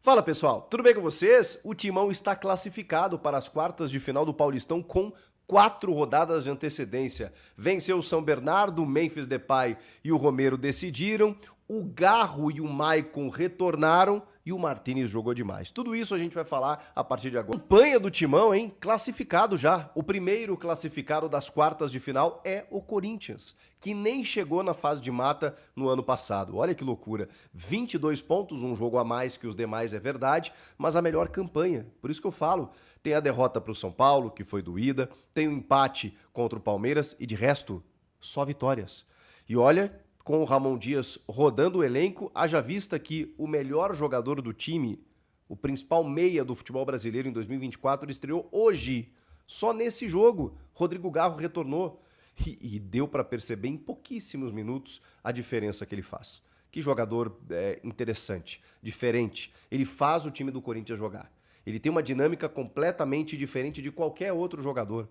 Fala pessoal, tudo bem com vocês? O Timão está classificado para as quartas de final do Paulistão com 4 rodadas de antecedência. Venceu o São Bernardo, o Memphis Depay e o Romero decidiram, o Garro e o Maicon retornaram e o Martínez jogou demais. Tudo isso a gente vai falar a partir de agora. Campanha do Timão, hein? Classificado já. O primeiro classificado das quartas de final é o Corinthians, que nem chegou na fase de mata no ano passado. Olha que loucura. 22 pontos, um jogo a mais que os demais, é verdade, mas a melhor campanha. Por isso que eu falo, tem a derrota para o São Paulo, que foi doída, tem o empate contra o Palmeiras e de resto, só vitórias. E olha, com o Ramon Dias rodando o elenco, haja vista que o melhor jogador do time, o principal meia do futebol brasileiro em 2024, ele estreou hoje. Só nesse jogo, Rodrigo Garro retornou. E deu para perceber em pouquíssimos minutos a diferença que ele faz. Que jogador interessante, diferente. Ele faz o time do Corinthians jogar. Ele tem uma dinâmica completamente diferente de qualquer outro jogador.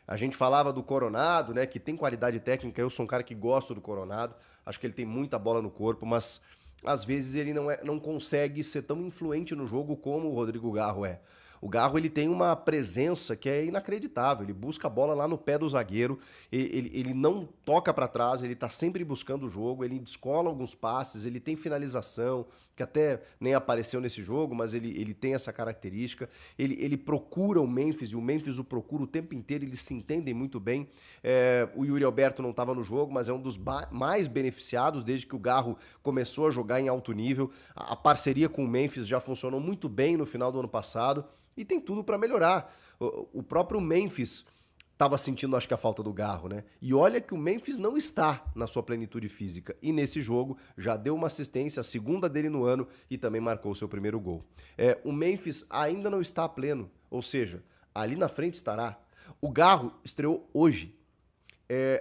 A gente falava do Coronado, né, que tem qualidade técnica. Eu sou um cara que gosto do Coronado. Acho que ele tem muita bola no corpo, mas às vezes ele não consegue ser tão influente no jogo como o Rodrigo Garro é. O Garro, ele tem uma presença que é inacreditável. Ele busca a bola lá no pé do zagueiro, ele não toca para trás, ele tá sempre buscando o jogo, ele descola alguns passes, ele tem finalização, que até nem apareceu nesse jogo, mas ele tem essa característica. Ele procura o Memphis, e o Memphis o procura o tempo inteiro, eles se entendem muito bem. O Yuri Alberto não estava no jogo, mas é um dos mais beneficiados desde que o Garro começou a jogar em alto nível. A parceria com o Memphis já funcionou muito bem no final do ano passado. E tem tudo para melhorar. O próprio Memphis estava sentindo, acho que, a falta do Garro, né? E olha que o Memphis não está na sua plenitude física. E nesse jogo já deu uma assistência, a segunda dele no ano, e também marcou o seu primeiro gol. O Memphis ainda não está a pleno, ou seja, ali na frente estará. O Garro estreou hoje.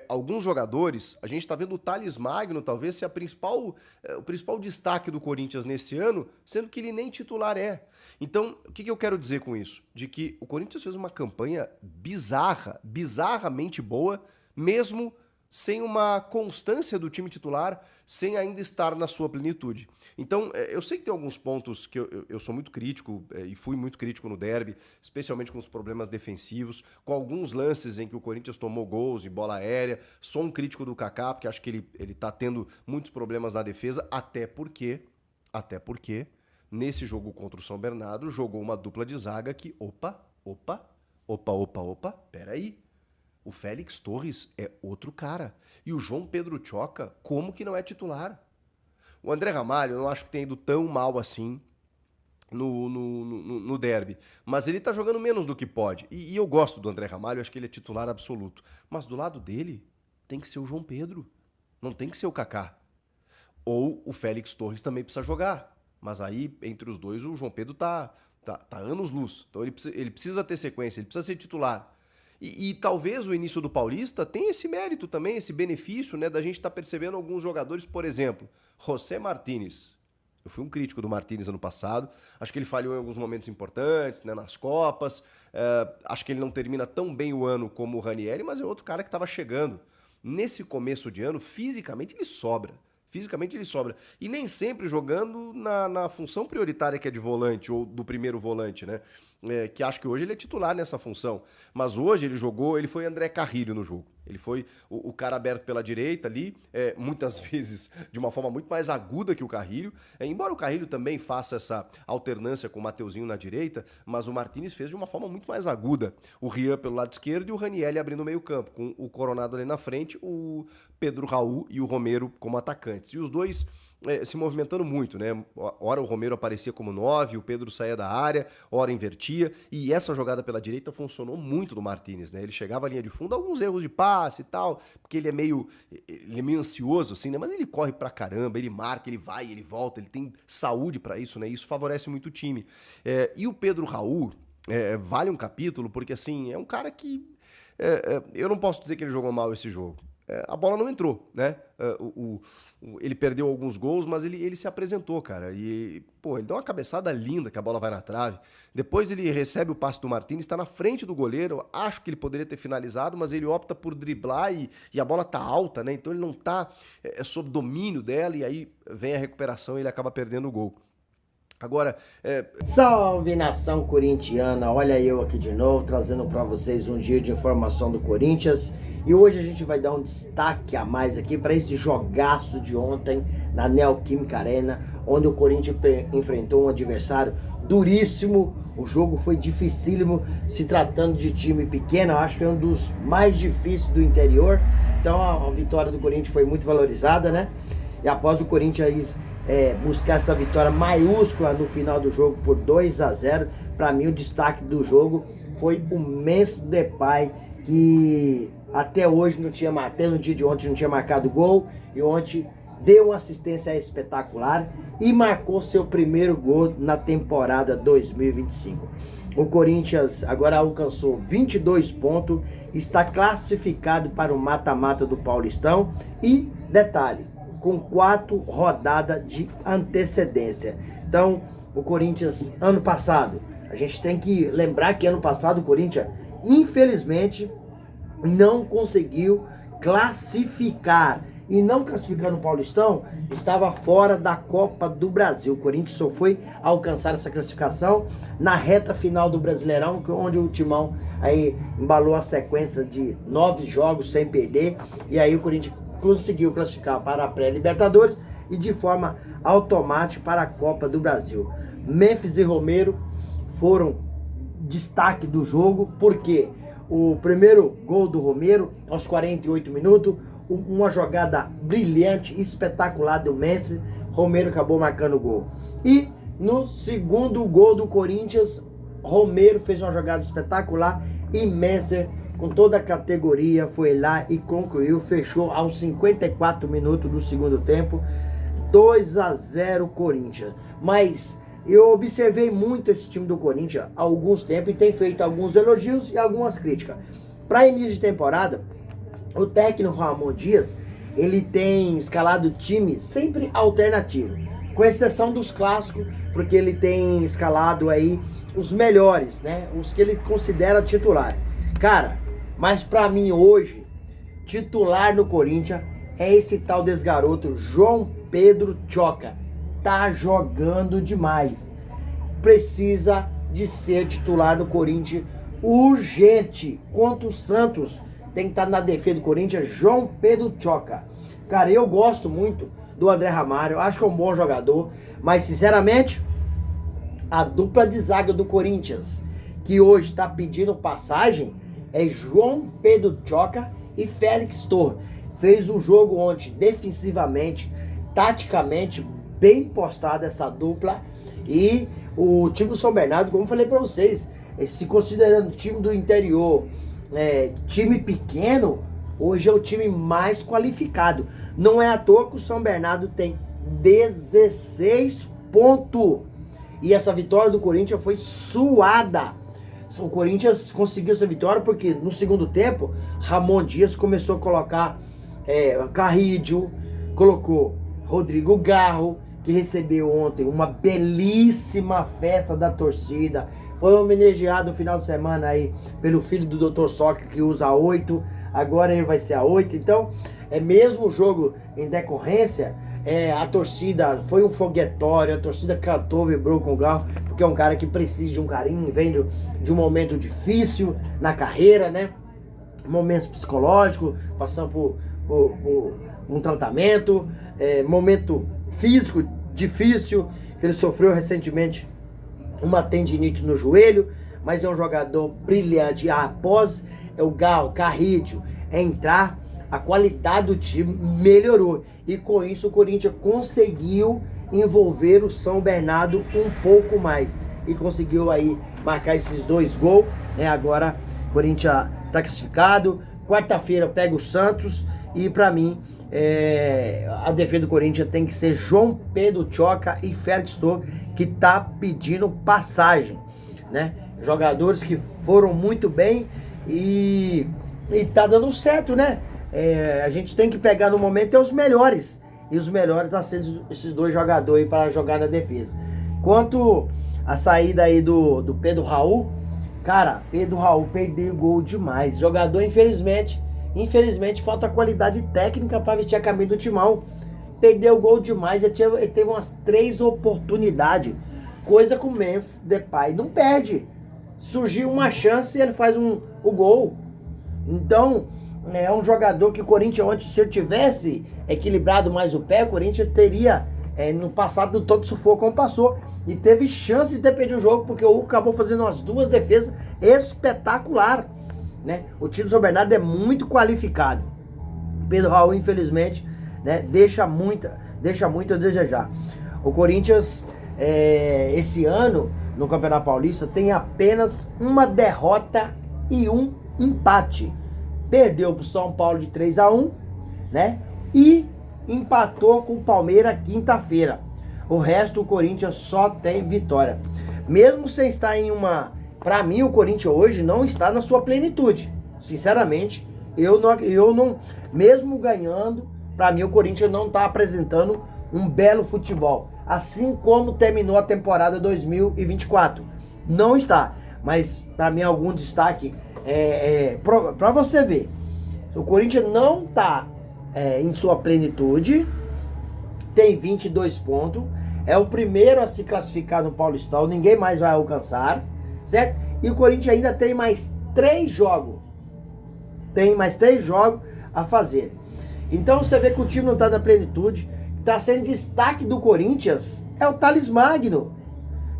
Alguns jogadores, a gente está vendo o Thales Magno talvez ser o principal destaque do Corinthians nesse ano, sendo que ele nem titular é. Então, o que eu quero dizer com isso? De que o Corinthians fez uma campanha bizarramente boa, mesmo sem uma constância do time titular, sem ainda estar na sua plenitude. Então, eu sei que tem alguns pontos que eu sou muito crítico, e fui muito crítico no derby, especialmente com os problemas defensivos, com alguns lances em que o Corinthians tomou gols em bola aérea. Sou um crítico do Kaká, porque acho que ele tá tendo muitos problemas na defesa, até porque, nesse jogo contra o São Bernardo, jogou uma dupla de zaga que, peraí. O Félix Torres é outro cara. E o João Pedro Choca, como que não é titular? O André Ramalho, eu não acho que tenha ido tão mal assim no derby. Mas ele tá jogando menos do que pode. E eu gosto do André Ramalho, acho que ele é titular absoluto. Mas do lado dele, tem que ser o João Pedro. Não tem que ser o Kaká. Ou o Félix Torres também precisa jogar. Mas aí, entre os dois, o João Pedro tá anos-luz. Então ele precisa ter sequência, ele precisa ser titular. E talvez o início do Paulista tenha esse mérito também, esse benefício, né, da gente estar percebendo alguns jogadores, por exemplo, José Martínez. Eu fui um crítico do Martínez ano passado, acho que ele falhou em alguns momentos importantes, né, nas Copas, acho que ele não termina tão bem o ano como o Ranieri, mas é outro cara que estava chegando. Nesse começo de ano, fisicamente ele sobra. E nem sempre jogando na função prioritária que é de volante ou do primeiro volante, né? Que acho que hoje ele é titular nessa função. Mas hoje ele foi André Carrilho no jogo. Ele foi o cara aberto pela direita ali, muitas vezes de uma forma muito mais aguda que o Carrilho. Embora o Carrilho também faça essa alternância com o Mateuzinho na direita, mas o Martínez fez de uma forma muito mais aguda. O Rian pelo lado esquerdo e o Ranieri abrindo o meio campo, com o Coronado ali na frente, o Pedro Raul e o Romero como atacantes. E os dois se movimentando muito, né? Ora o Romero aparecia como 9, o Pedro saía da área, ora invertia, e essa jogada pela direita funcionou muito do Martínez, né? Ele chegava à linha de fundo, alguns erros de passe e tal, porque ele é meio ansioso, assim, né? Mas ele corre pra caramba, ele marca, ele vai, ele volta, ele tem saúde pra isso, né? Isso favorece muito o time. E o Pedro Raul vale um capítulo, porque assim, é um cara que eu não posso dizer que ele jogou mal esse jogo. A bola não entrou, né? Ele perdeu alguns gols, mas ele se apresentou, cara. E, pô, ele deu uma cabeçada linda que a bola vai na trave. Depois ele recebe o passe do Martínez, está na frente do goleiro. Acho que ele poderia ter finalizado, mas ele opta por driblar e a bola tá alta, né? Então ele não tá sob domínio dela e aí vem a recuperação e ele acaba perdendo o gol. Agora, Salve nação corintiana, olha eu aqui de novo, trazendo para vocês um dia de informação do Corinthians. E hoje a gente vai dar um destaque a mais aqui para esse jogaço de ontem na Neoquímica Arena, onde o Corinthians enfrentou um adversário duríssimo. O jogo foi dificílimo, se tratando de time pequeno, eu acho que é um dos mais difíceis do interior. Então a vitória do Corinthians foi muito valorizada, né? E após o Corinthians buscar essa vitória maiúscula no final do jogo por 2-0, para mim o destaque do jogo foi o Memphis Depay, que até hoje não tinha marcado, no dia de ontem não tinha marcado gol, e ontem deu uma assistência espetacular e marcou seu primeiro gol na temporada 2025. O Corinthians agora alcançou 22 pontos, está classificado para o mata-mata do Paulistão e, detalhe, com 4 rodadas de antecedência. Então, o Corinthians, ano passado, a gente tem que lembrar que ano passado o Corinthians, infelizmente, não conseguiu classificar. E não classificando o Paulistão, estava fora da Copa do Brasil. O Corinthians só foi alcançar essa classificação na reta final do Brasileirão, onde o Timão aí embalou a sequência de 9 jogos sem perder. E aí o Corinthians conseguiu classificar para a pré-Libertadores e de forma automática para a Copa do Brasil. Memphis e Romero foram destaque do jogo, porque o primeiro gol do Romero, aos 48 minutos, uma jogada brilhante, espetacular do Memphis, Romero acabou marcando o gol. E no segundo gol do Corinthians, Romero fez uma jogada espetacular e Memphis, com toda a categoria, foi lá e concluiu, fechou aos 54 minutos do segundo tempo, 2-0 Corinthians. Mas eu observei muito esse time do Corinthians há alguns tempos e tem feito alguns elogios e algumas críticas. Para início de temporada, o técnico Ramon Dias, ele tem escalado time sempre alternativo, com exceção dos clássicos, porque ele tem escalado aí os melhores, né? Os que ele considera titular. Cara, mas pra mim hoje, titular no Corinthians é esse tal desse garoto, João Pedro Choca. Tá jogando demais. Precisa de ser titular no Corinthians urgente. Contra o Santos, tem que estar na defesa do Corinthians, João Pedro Choca. Cara, eu gosto muito do André Ramalho, eu acho que é um bom jogador, mas sinceramente, a dupla de zaga do Corinthians, que hoje está pedindo passagem, é João Pedro Choca e Félix Torres. Fez um jogo ontem defensivamente, taticamente, bem postado essa dupla. E o time do São Bernardo, como eu falei para vocês, se considerando time do interior, time pequeno, hoje é o time mais qualificado. Não é à toa que o São Bernardo tem 16 pontos. E essa vitória do Corinthians foi suada. O Corinthians conseguiu essa vitória porque no segundo tempo, Ramon Dias começou a colocar Carrídio, colocou Rodrigo Garro, que recebeu ontem uma belíssima festa da torcida. Foi homenageado no final de semana aí pelo filho do Dr. Soca, que usa a 8, agora ele vai ser a 8. Então, mesmo o jogo em decorrência, a torcida foi um foguetório, a torcida cantou, vibrou com o Garro, porque é um cara que precisa de um carinho, vem de um momento difícil na carreira, né? Momentos psicológicos, passando por um tratamento, momento físico difícil, que ele sofreu recentemente uma tendinite no joelho, mas é um jogador brilhante. Após o Garro, Carrídio entrar, a qualidade do time melhorou. E com isso o Corinthians conseguiu envolver o São Bernardo um pouco mais. E conseguiu aí marcar esses 2 gols. Agora o Corinthians está classificado. Quarta-feira pega o Santos. E para mim, a defesa do Corinthians tem que ser João Pedro Choca e Félix Torres, que tá pedindo passagem, né? Jogadores que foram muito bem e tá dando certo, né? A gente tem que pegar no momento os melhores. E os melhores tá sendo esses 2 jogadores aí para jogar na defesa. Quanto a saída aí do Pedro Raul, cara, Pedro Raul perdeu gol demais. Jogador, infelizmente falta qualidade técnica para vestir a camisa do Timão. Perdeu gol demais, ele teve umas 3 oportunidades. Coisa que o Memphis Depay não perde. Surgiu uma chance e ele faz o gol. Então, é um jogador que o Corinthians, antes, se ele tivesse equilibrado mais o pé, o Corinthians teria, no passado, todo sufoco como passou. E teve chance de ter perdido o jogo, porque o Hugo acabou fazendo umas 2 defesas espetacular, né? O time do São Bernardo é muito qualificado. Pedro Raul, infelizmente, né, deixa muito a desejar. O Corinthians, esse ano, no Campeonato Paulista, tem apenas uma derrota e um empate. Perdeu para o São Paulo de 3-1, né? E empatou com o Palmeiras quinta-feira. O resto, o Corinthians só tem vitória. Mesmo sem estar em uma... Para mim, o Corinthians hoje não está na sua plenitude. Sinceramente, eu não... Mesmo ganhando, para mim o Corinthians não está apresentando um belo futebol. Assim como terminou a temporada 2024. Não está. Mas, para mim, algum destaque... para você ver. O Corinthians não está em sua plenitude. Tem 22 pontos. É o primeiro a se classificar no Paulistão. Ninguém mais vai alcançar. Certo? E o Corinthians ainda tem mais 3 jogos. Tem mais 3 jogos a fazer. Então você vê que o time não está na plenitude. Está sendo destaque do Corinthians é o Thales Magno.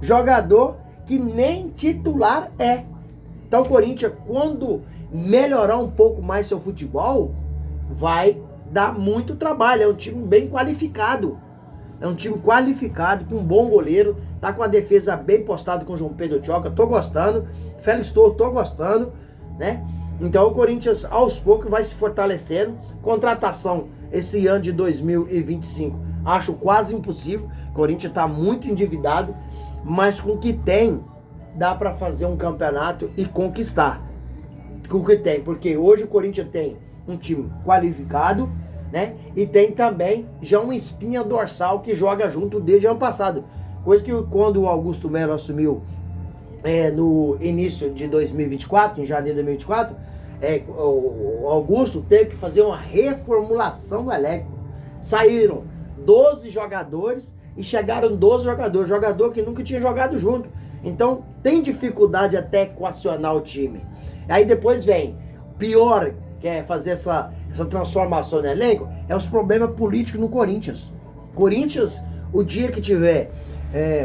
Jogador que nem titular é. Então o Corinthians, quando melhorar um pouco mais seu futebol, vai dar muito trabalho. É um time bem qualificado. É um time qualificado, com um bom goleiro. Tá com a defesa bem postada com o João Pedro Tchoca. Tô gostando. Félix Torres, tô gostando, né? Então o Corinthians, aos poucos, vai se fortalecendo. Contratação esse ano de 2025, acho quase impossível. O Corinthians tá muito endividado, mas com o que tem, dá para fazer um campeonato e conquistar. Com o que tem, porque hoje o Corinthians tem um time qualificado, né? E tem também já uma espinha dorsal que joga junto desde ano passado. Coisa que quando o Augusto Melo assumiu no início de 2024, em janeiro de 2024, o Augusto teve que fazer uma reformulação do elenco. Saíram 12 jogadores e chegaram 12 jogadores. Jogador que nunca tinha jogado junto. Então tem dificuldade até equacionar o time. Aí depois vem, pior que é fazer essa transformação no elenco, é os problemas políticos no Corinthians. Corinthians, o dia que tiver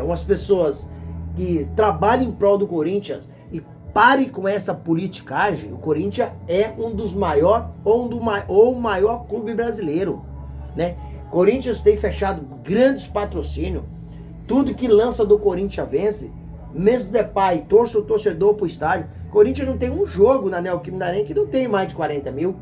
umas pessoas que trabalhem em prol do Corinthians e parem com essa politicagem, o Corinthians é um dos maiores ou o maior clube brasileiro, né? Corinthians tem fechado grandes patrocínios, tudo que lança do Corinthians vence. Mesmo Depay, torce o torcedor pro estádio. Corinthians não tem um jogo na Neoquímica Arena que não tem mais de 40 mil.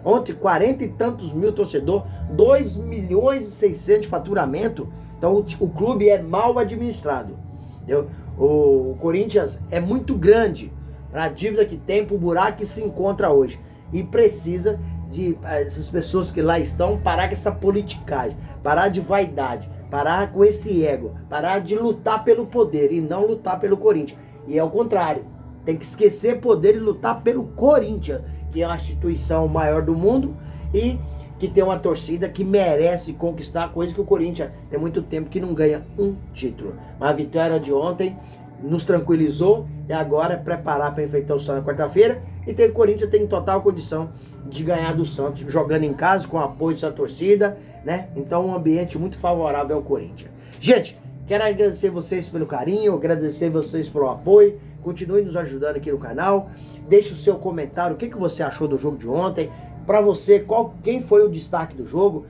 Ontem, 40 e tantos mil torcedor, 2 milhões e 600 de faturamento. Então o clube é mal administrado. Entendeu? O Corinthians é muito grande para a dívida que tem, para o buraco que se encontra hoje. E precisa de essas pessoas que lá estão parar com essa politicagem, parar de vaidade, parar com esse ego, parar de lutar pelo poder e não lutar pelo Corinthians. E é o contrário. Tem que esquecer poder e lutar pelo Corinthians, que é a instituição maior do mundo e que tem uma torcida que merece conquistar, coisa que o Corinthians tem muito tempo que não ganha um título. Mas a vitória de ontem nos tranquilizou e agora é preparar para enfrentar o Santos na quarta-feira. E o Corinthians tem total condição de ganhar do Santos, jogando em casa, com o apoio da torcida, né? Então um ambiente muito favorável ao Corinthians. Gente, quero agradecer vocês pelo carinho, agradecer vocês pelo apoio. Continue nos ajudando aqui no canal. Deixe o seu comentário, o que você achou do jogo de ontem. Para você, quem foi o destaque do jogo?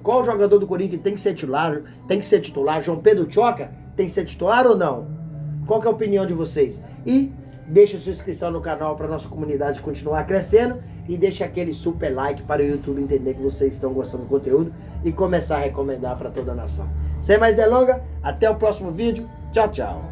Qual jogador do Corinthians tem que ser titular? Tem que ser titular? João Pedro Tchoca tem que ser titular ou não? Qual que é a opinião de vocês? E deixe a sua inscrição no canal para nossa comunidade continuar crescendo. E deixe aquele super like para o YouTube entender que vocês estão gostando do conteúdo e começar a recomendar para toda a nação. Sem mais delongas, até o próximo vídeo. Tchau, tchau.